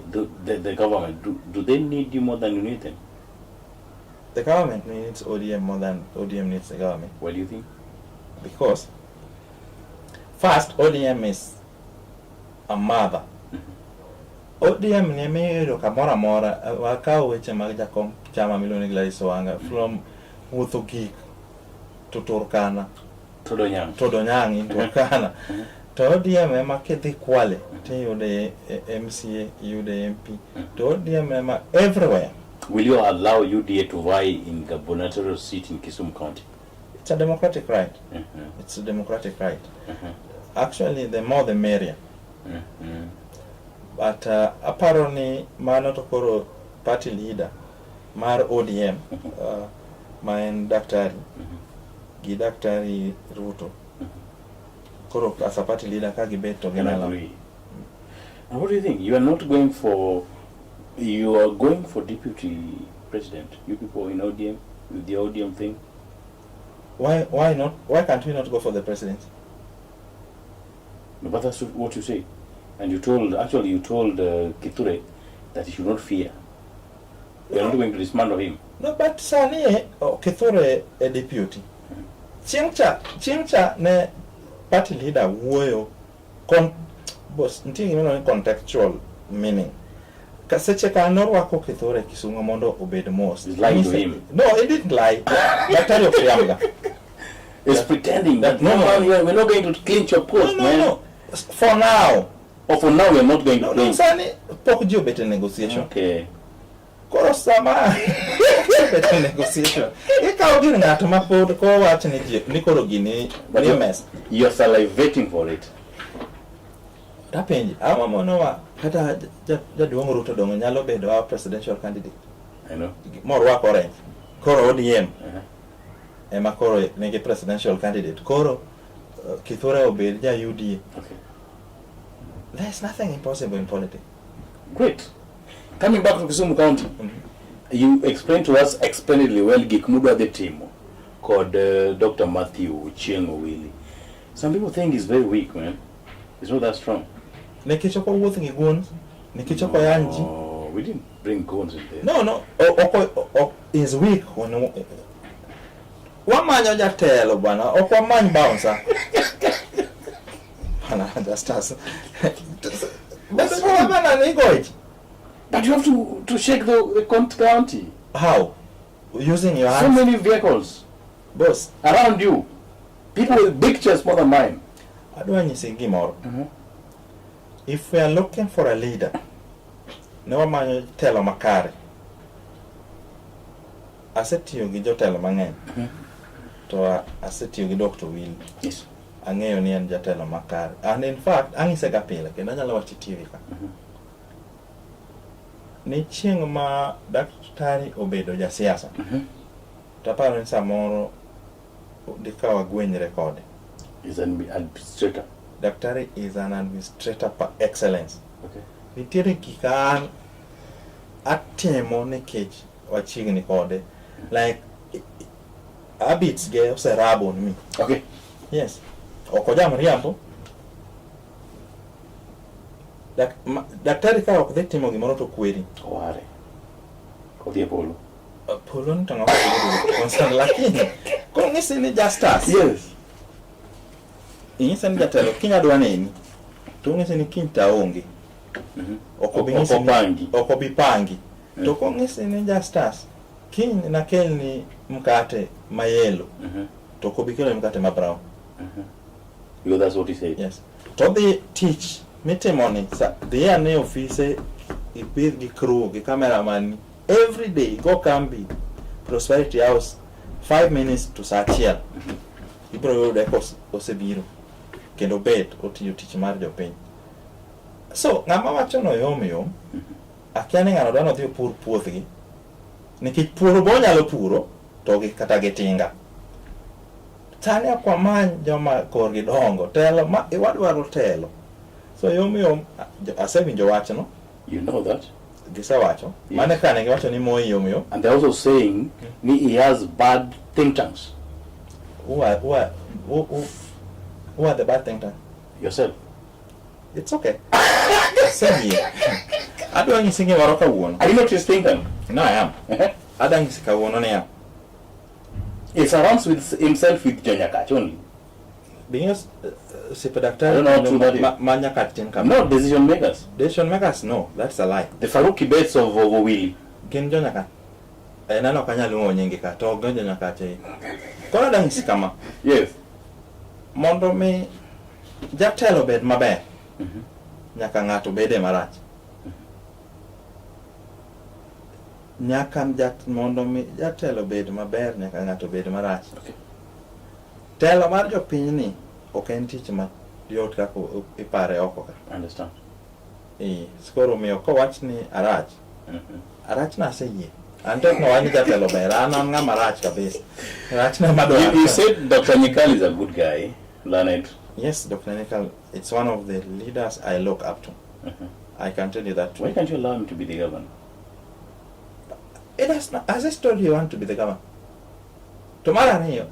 the government, do they need you more than you need them? The government needs ODM more than ODM needs the government. Why do you think? Because first, ODM is a mother. ODM ni miyo kamora mora wakao weche mag jakom chama miloni Gladys Owanga from wuotho gik to Turkana. Todonyang in Turkana. To ODM ema kidhi Kwale to yude MCA, yude MP. To ODM ema everywhere. Will you allow UDA to vie in gubernatorial seat in Kisumu County? It's a democratic right. It's a democratic right. Actually, the more the merrier. But apparently, mano to koro party leader, mar ODM, main daktari, gi daktari Ruto. Koro as a party leader, kagi beto genala. And what do you think? You are going for deputy president. You people in ODM with the ODM thing. Why not? Why can't we not go for the presidency? No, but that's what you say. And you told Kure that he should not fear. You are not going to dismantle him. No, but Sani, Kure a deputy. chieng' cha ne party leader wuoyo boss nitie gimoro ni contextual meaning. Seche ka norwako Kithure Kisumu mondo obed mos. Lie to him. No, he didn't lie. Daktari of Yamb. He's pretending that no, we're not going to clinch your post, man. No. For now. Or for now, we're not going to clinch. No, sani pok jo better negotiation. Okay. Koro sama better negotiation. Ikaw gini ng'ato ma pod ko wach ni koro gini ni mess. You're salivating for it. Tapenji, ama mono wa kata jaduong' Ruto dongo nyalo bedo our presidential candidate. I know. Morwako orange. Koro ODM. Ema koro nigi presidential candidate. Koro Kithure obed ja UDA. Okay. There's nothing impossible in politics. Great. Coming back to Kisumu County, you explained to us explainedly well Gikmudu the team called Dr. Matthew Chiengo Willie. Some people think he's very weak, man. He's not that strong. Nekichoko wuoth gi guns, nekichoko yanji. Oh, we didn't bring guns in there. No. He's weak. Wamanyo jatelo bwana, oko many bouncer. Bwana, just us. But you have to shake the county. How? Using your hands? So many vehicles. Boss. Around you. People with big chests more than mine. I don't want to say gimoro. If we are looking for a leader, no man tell makare. I said to you, Gijo tell mangen. To I said to you, Dr. Will. Yes. Angeyo ni anja tell makare. And in fact, angisega pile kena nyalo wachi TV ka. Ni chieng' ma daktari obedo ja siasa. Taparo ni samoro dikawa gwenyre kode. He's an administrator. Daktari is an administrator par excellence. Okay. Nitiere kikan atemo nikech wachiegni kode. Like habits ge oserabo on me. Okay. Yes. Okojam riambo. Daktari ka ok dhi timo gimoro to kweri. Ware. Kodhi polo. Polo ni tanga constant lakini kung ngisi ni justas. Yes. Ingisa ni jatelo kinya dwaneni. To ngisi ni kinta onge. Okobi pangi. To kung ngisi ni justas. Kin na kelni mkate mayelo. To okobi kelo mkate ma brown. Because that's what he said. Yes. To they teach Mitemoni, they are ne office, with the crew, the cameraman, every day, go can be Prosperity House, 5 minutes to Sachia. You brought the Osebiro, Kendo bed, what you teach Mario Pain. So, Namachono Yomio, a canning and one of the poor thing, Niki Purobonya lo puro, Togi Katagetinga. Tanya Kwaman, Joma Corgidongo, tell what do I tell? So yomi asebi njo wacho no. You know that. Gisa wacho. Yes. Mane kane wacho ni moi yomi. And they're also saying he has bad think tanks. Who are the bad think tanks? Yourself. It's okay. Same here. I don't think you are one. Are you not his think tank? No, I am. I don't think you are. He surrounds with himself with Jonyakachi only. Because I don't know true that no, decision makers. Decision makers, no, that's a lie. The Faruki bets of Willie. Ken Jonaka. Nano kanya lungo nyingi ka to gonjo nyakache. Kono dang sikama. Yes. Mondo me jatelo bed maber. Nyaka ngato bede marach. Nyaka mondo me jatelo bed maber nyaka ngato bed marach. Okay. Telo mar jopiny ni ok en tich ma yot kaka ipare oko ka. Understand. Skoro miyo ko wach ni arach. Arach na seyie. Antek no wani jatelo ber, an ng'ama rach kabisa. Rach na madwaro. You said Dr. Nikal is a good guy, Leonard. Yes, Dr. Nikal, it's one of the leaders I look up to. I can tell you that. Why can't you allow him to be the governor? It has not, as I told you, want to be the governor. Tomorrow niyo,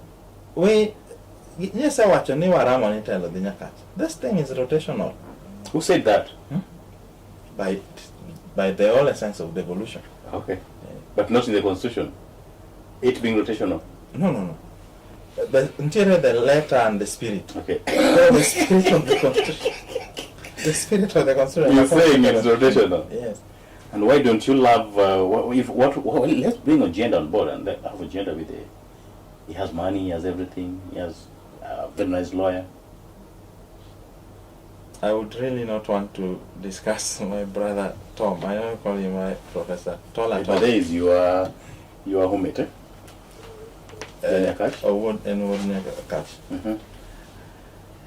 yes, I watch ni waramo ni telo di nyakach. This thing is rotational. Who said that? By the whole essence of devolution. Okay. But not in the constitution. It being rotational. No. the letter and the spirit. Okay. The spirit of the constitution. The spirit of the constitution. You're saying it's rotational. Yes. And why don't you love? Let's bring a gender on board and have a gender with it. He has money, he has everything, he has a very nice lawyer. I would really not want to discuss my brother Tom. I don't call him my professor. Tola Tom. Nowadays you are homemade, eh?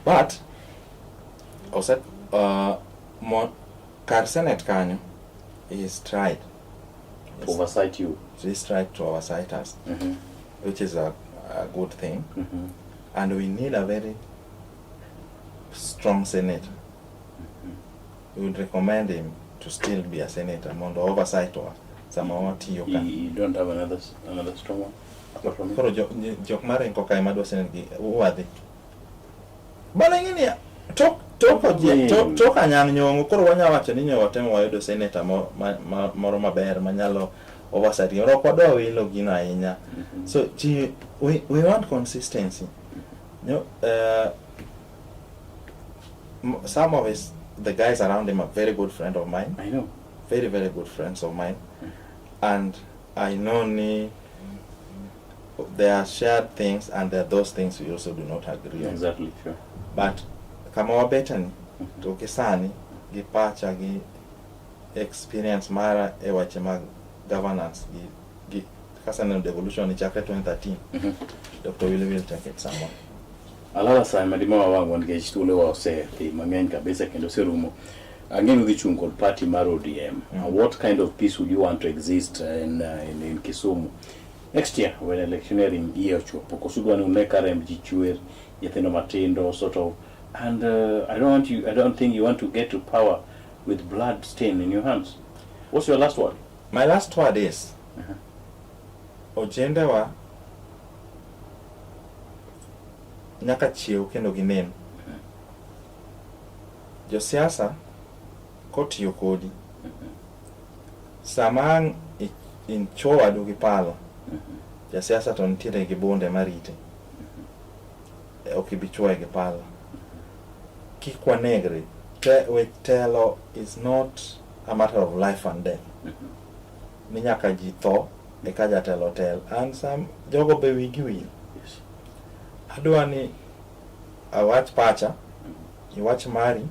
But also more Senate kanyo is tried to oversight you. He's tried to oversight us, which is a good thing. And we need a very strong senator. We would recommend him to still be a senator among the oversight or some You don't have another strong one apart from him? Jok mare ko kai mado senate uwadhi. Bana ngini tok anyang nyongo koro wanya wacho ni nyo watemo wayudo senator moro maber manyalo oversight. Ro kodwa wilo gino ahinya. So we want consistency. Some of the guys around him are very good friends of mine. I know. Very, very good friends of mine. And I know there are shared things and there are those things we also do not agree on. Exactly, sure. But kama wabetani, tukisani, gipacha, gi experience mara ewache mag governance, kasana devolution ni chakre 2013, Dr. Willie will take it someone. Alala sa madima wangu nikech tule wa ose mang'eny kabisa kendo serumo. Ang'enu dhi chung kod party mar ODM. What kind of peace would you want to exist in Kisumu next year when electioneering year chopo? Kosudwa ni uneka RMG chwer yetheno matindo sort of, and I don't think you want to get to power with blood stain in your hands. What's your last word? My last word is ojende wa nyaka chiew kendo ginen. Jo siasa kotiyo kodi. Samang in chowa dugi palo. Jo siasa to nitiere gi bonde marite. Okibichwa gi palo. Kikwa negre. Telo is not a matter of life and death. Ni nyaka jitho eka jatelo tel. And some jogo be wigi wil. Adwani awach pacha, iwach mari,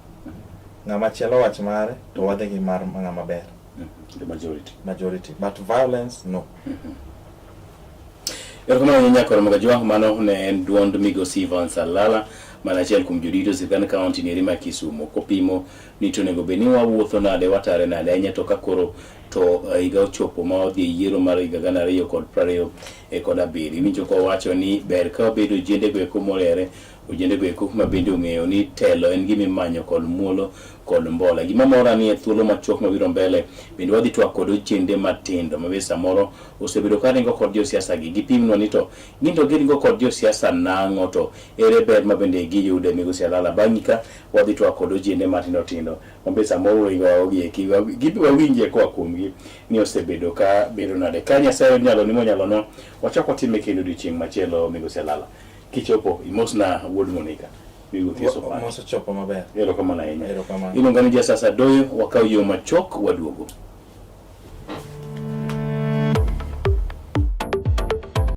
ngama chelo wach mare, to wadhi gi mar ngama ber. The majority. But violence, no. Erokamano nyako ramogajwa mano ne en duond migosi Van Salala manachiel kuom jodito sirkand kaunti ni Rima Kisumu kopimo ni to nego beni wawuotho nade watare nade ahinya to kakoro to higa ochopo ma odhi yiero mar higa 2027 winjo ko wacho ni ber ka bedo jende gweko morere ojende gweko ma bende ong'eyo ni telo en gima imanyo kod muolo kod mbola. Gima mora ni e thuolo machuok mabiro mbele bende wadhi twak kod ojende matindo ma be samoro osebedo ka ringo kod josiasa gi gipimnwa ni to gindo giringo kod josiasa nang'o to ere ber ma bende giyude migosi Alala bang'i ka wadhi twak kod ojende matindo tindo ma be samoro igogi giwinje koa kuomgi ni osebedo ka bedo nade ka Nyasaye nyalo ni monyalo no wachak watime kendo odiochieng' machielo migosi Alala kichopo imosna wuod Monica Moso chopo maber. Erokamano ahinya. Iluonga ni Jasasa Doyo, wakaw yo machok waduogo.